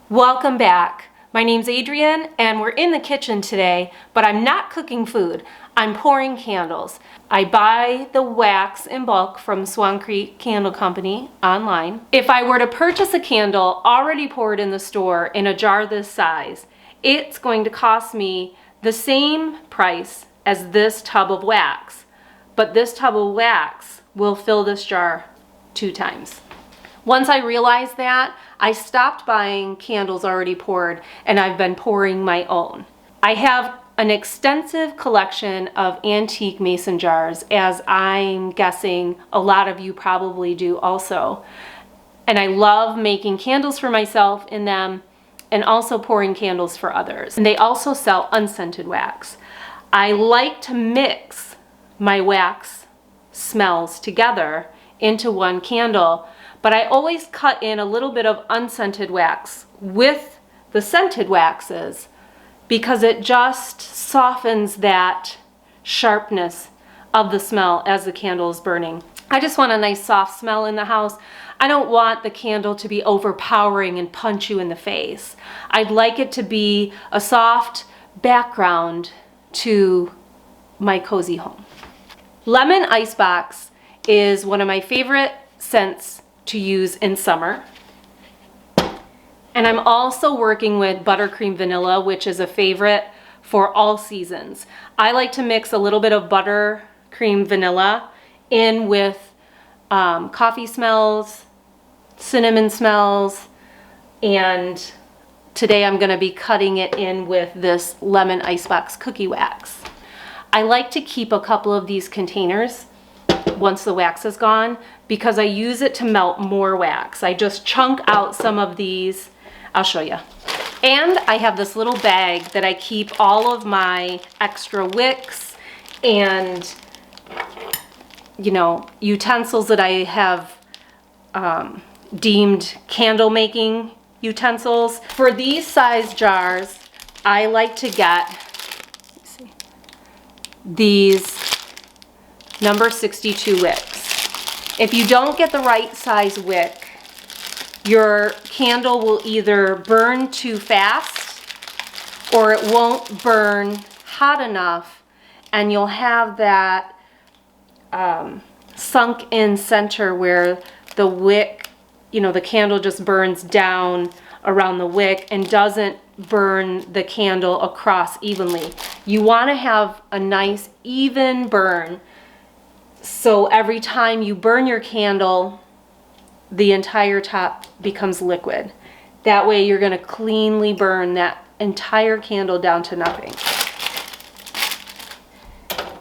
Welcome back. My name's Adrienne and we're in the kitchen today, but I'm not cooking food. I'm pouring candles. I buy the wax in bulk from Swan Creek Candle Co online. If I were to purchase a candle already poured in the store in a jar this size, it's going to cost me the same price as this tub of wax, but this tub of wax will fill this jar 2 times. Once I realized that, I stopped buying candles already poured and I've been pouring my own. I have an extensive collection of antique mason jars, as I'm guessing a lot of you probably do also. And I love making candles for myself in them and also pouring candles for others. And they also sell unscented wax. I like to mix my wax smells together into one candle, but I always cut in a little bit of unscented wax with the scented waxes because it just softens that sharpness of the smell as the candle is burning. I just want a nice soft smell in the house. I don't want the candle to be overpowering and punch you in the face. I'd like it to be a soft background to my cozy home. Lemon Icebox is one of my favorite scents to use in summer. And I'm also working with Buttercream Vanilla, which is a favorite for all seasons. I like to mix a little bit of Buttercream Vanilla in with coffee smells, cinnamon smells, and today I'm gonna be cutting it in with this Lemon Icebox cookie wax. I like to keep a couple of these containers once the wax is gone because I use it to melt more wax. I just chunk out some of these. I'll show you. And I have this little bag that I keep all of my extra wicks and, you know, utensils that I have deemed candle making utensils. For these size jars, I like to get, let's see, these number 62 wicks. If you don't get the right size wick, your candle will either burn too fast or it won't burn hot enough, and you'll have that sunk in center where the wick, you know, the candle just burns down around the wick and doesn't burn the candle across evenly. You want to have a nice even burn, so every time you burn your candle, the entire top becomes liquid. That way you're going to cleanly burn that entire candle down to nothing.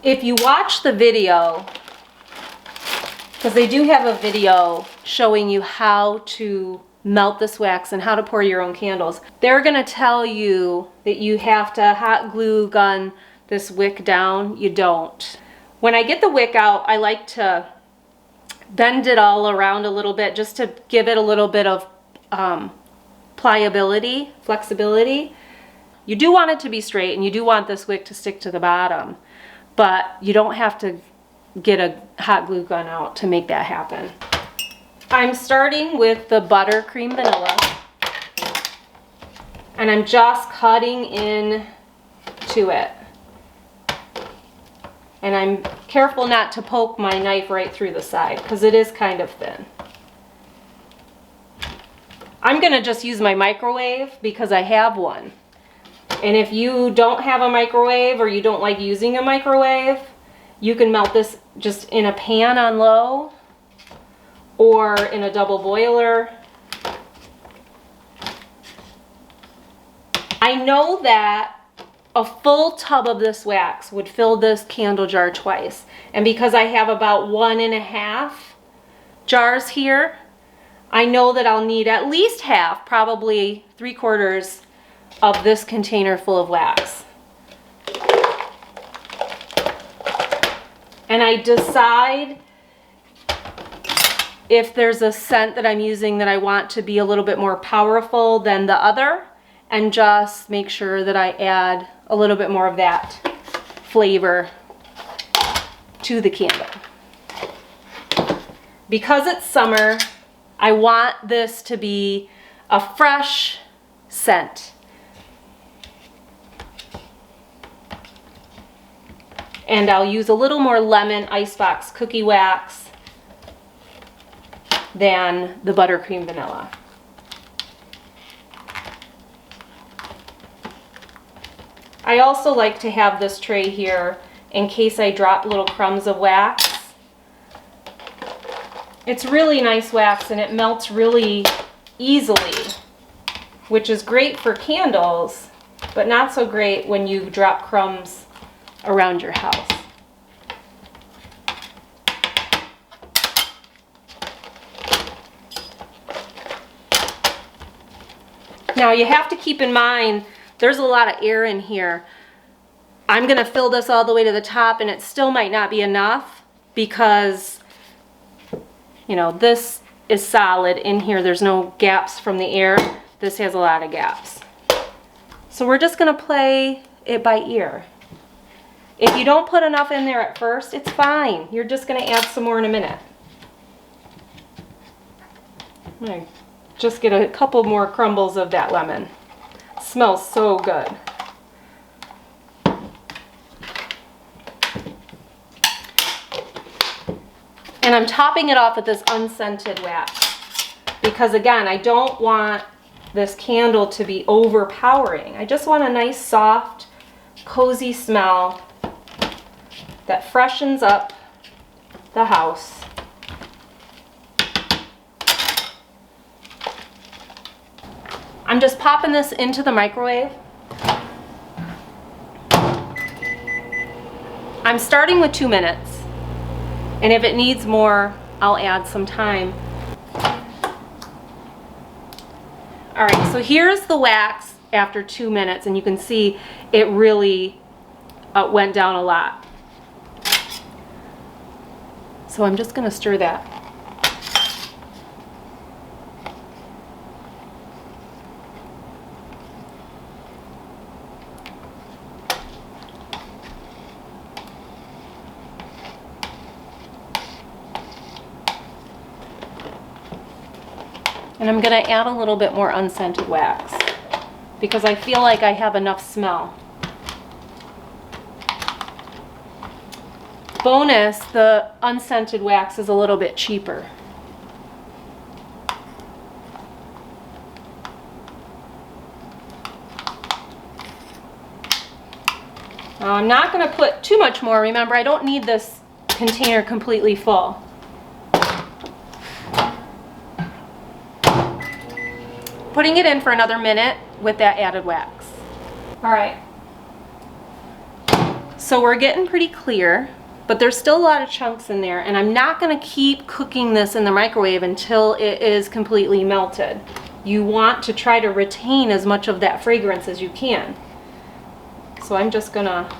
If you watch the video, because they do have a video showing you how to melt this wax and how to pour your own candles, they're going to tell you that you have to hot glue gun this wick down. You don't. When I get the wick out, I like to bend it all around a little bit just to give it a little bit of pliability, flexibility. You do want it to be straight and you do want this wick to stick to the bottom, but you don't have to get a hot glue gun out to make that happen. I'm starting with the Buttercream Vanilla and I'm just cutting in to it. And I'm careful not to poke my knife right through the side because it is kind of thin. I'm gonna just use my microwave because I have one. And if you don't have a microwave or you don't like using a microwave, you can melt this just in a pan on low or in a double boiler. I know that a full tub of this wax would fill this candle jar twice. And because I have about 1.5 jars here, I know that I'll need at least half, probably 3/4 of this container full of wax. And I decide if there's a scent that I'm using that I want to be a little bit more powerful than the other, and just make sure that I add a little bit more of that flavor to the candle. Because it's summer, I want this to be a fresh scent. And I'll use a little more lemon Icebox cookie wax than the Buttercream Vanilla. I also like to have this tray here in case I drop little crumbs of wax. It's really nice wax and it melts really easily, which is great for candles, but not so great when you drop crumbs around your house. Now you have to keep in mind there's a lot of air in here. I'm going to fill this all the way to the top and it still might not be enough because, you know, this is solid in here. There's no gaps from the air. This has a lot of gaps. So we're just going to play it by ear. If you don't put enough in there at first, it's fine. You're just going to add some more in a minute. I'm going to just get a couple more crumbles of that lemon. It smells so good. And I'm topping it off with this unscented wax because, again, I don't want this candle to be overpowering. I just want a nice, soft, cozy smell that freshens up the house. I'm just popping this into the microwave. I'm starting with 2 minutes. And if it needs more, I'll add some time. All right, so here's the wax after 2 minutes, and you can see it really went down a lot. So I'm just gonna stir that. And I'm going to add a little bit more unscented wax because I feel like I have enough smell. Bonus, the unscented wax is a little bit cheaper. Now, I'm not going to put too much more. Remember, I don't need this container completely full. Putting it in for another minute with that added wax. All right, so we're getting pretty clear, but there's still a lot of chunks in there, and I'm not going to keep cooking this in the microwave until it is completely melted. You want to try to retain as much of that fragrance as you can. So I'm just going to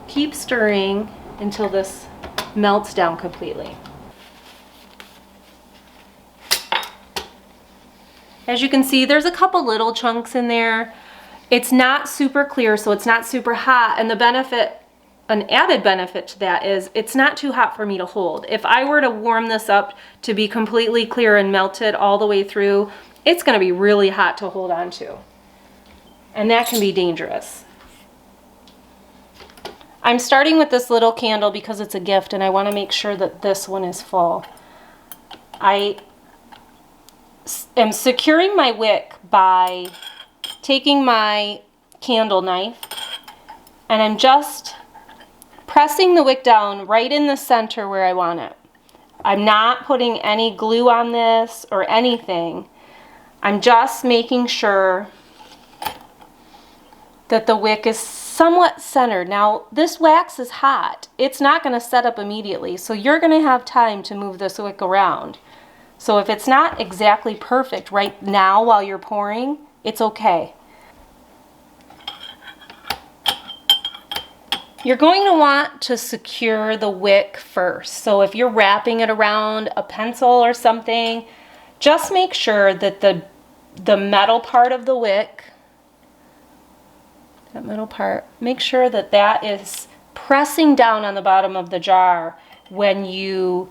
keep stirring until this melts down completely. As you can see, there's a couple little chunks in there. It's not super clear, so it's not super hot. And the benefit, an added benefit to that is it's not too hot for me to hold. If I were to warm this up to be completely clear and melted all the way through, it's gonna be really hot to hold on to. And that can be dangerous. I'm starting with this little candle because it's a gift and I wanna make sure that this one is full. I am securing my wick by taking my candle knife and I'm just pressing the wick down right in the center where I want it. I'm not putting any glue on this or anything. I'm just making sure that the wick is somewhat centered. Now, this wax is hot. It's not going to set up immediately, so you're going to have time to move this wick around. So if it's not exactly perfect right now while you're pouring, it's okay. You're going to want to secure the wick first. So if you're wrapping it around a pencil or something, just make sure that the metal part of the wick, that middle part, make sure that that is pressing down on the bottom of the jar when you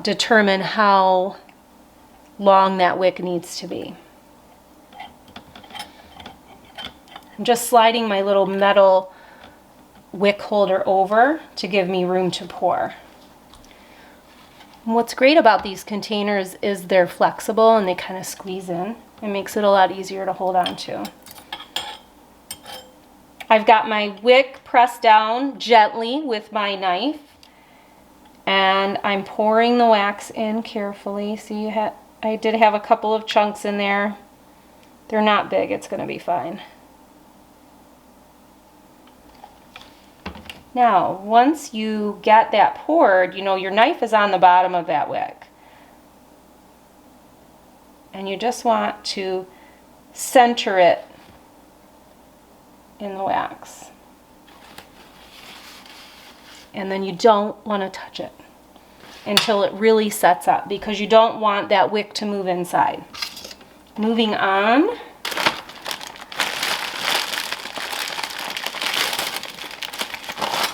determine how long that wick needs to be. I'm just sliding my little metal wick holder over to give me room to pour. And what's great about these containers is they're flexible and they kind of squeeze in. It makes it a lot easier to hold on to. I've got my wick pressed down gently with my knife, and I'm pouring the wax in carefully. See, I did have a couple of chunks in there. They're not big, it's going to be fine. Now, once you get that poured, you know, your knife is on the bottom of that wick. And you just want to center it in the wax. And then you don't want to touch it until it really sets up, because you don't want that wick to move inside. Moving on.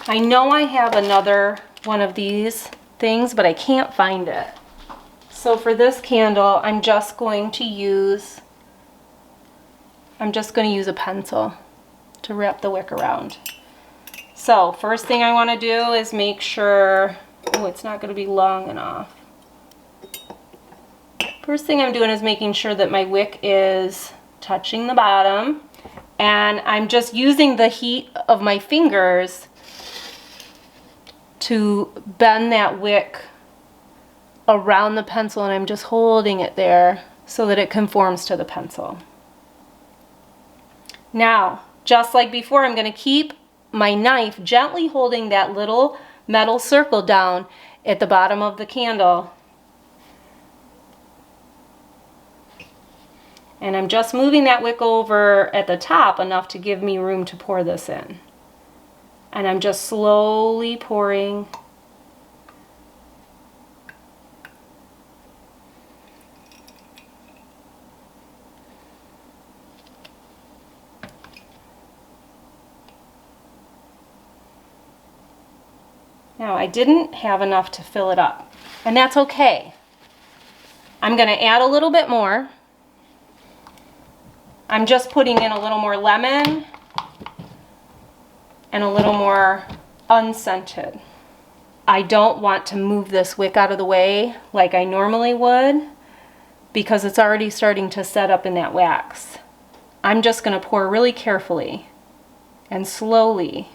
I know I have another one of these things, but I can't find it. So for this candle, I'm just going to use a pencil to wrap the wick around. So first thing I want to do is make sure, oh, it's not going to be long enough. First thing I'm doing is making sure that my wick is touching the bottom, and I'm just using the heat of my fingers to bend that wick around the pencil, and I'm just holding it there so that it conforms to the pencil. Now, just like before, I'm going to keep my knife gently holding that little metal circle down at the bottom of the candle. And I'm just moving that wick over at the top enough to give me room to pour this in. And I'm just slowly pouring. Now, I didn't have enough to fill it up, and that's okay. I'm going to add a little bit more. I'm just putting in a little more lemon and a little more unscented. I don't want to move this wick out of the way like I normally would, because it's already starting to set up in that wax. I'm just going to pour really carefully and slowly,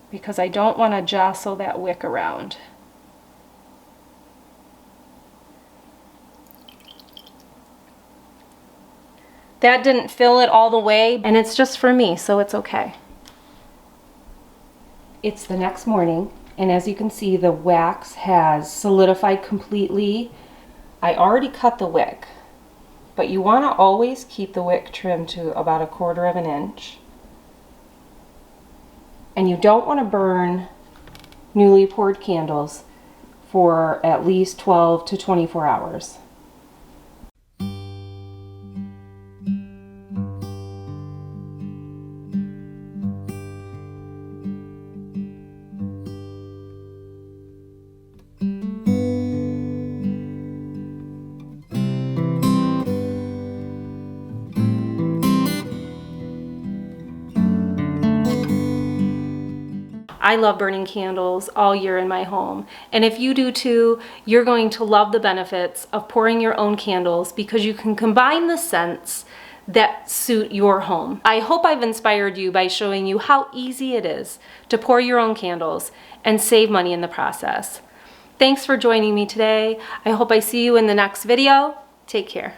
because I don't want to jostle that wick around. That didn't fill it all the way, and it's just for me, so it's okay. It's the next morning, and as you can see, the wax has solidified completely. I already cut the wick, but you want to always keep the wick trimmed to about 1/4 of an inch. And you don't want to burn newly poured candles for at least 12 to 24 hours. I love burning candles all year in my home. And if you do too, you're going to love the benefits of pouring your own candles, because you can combine the scents that suit your home. I hope I've inspired you by showing you how easy it is to pour your own candles and save money in the process. Thanks for joining me today. I hope I see you in the next video. Take care.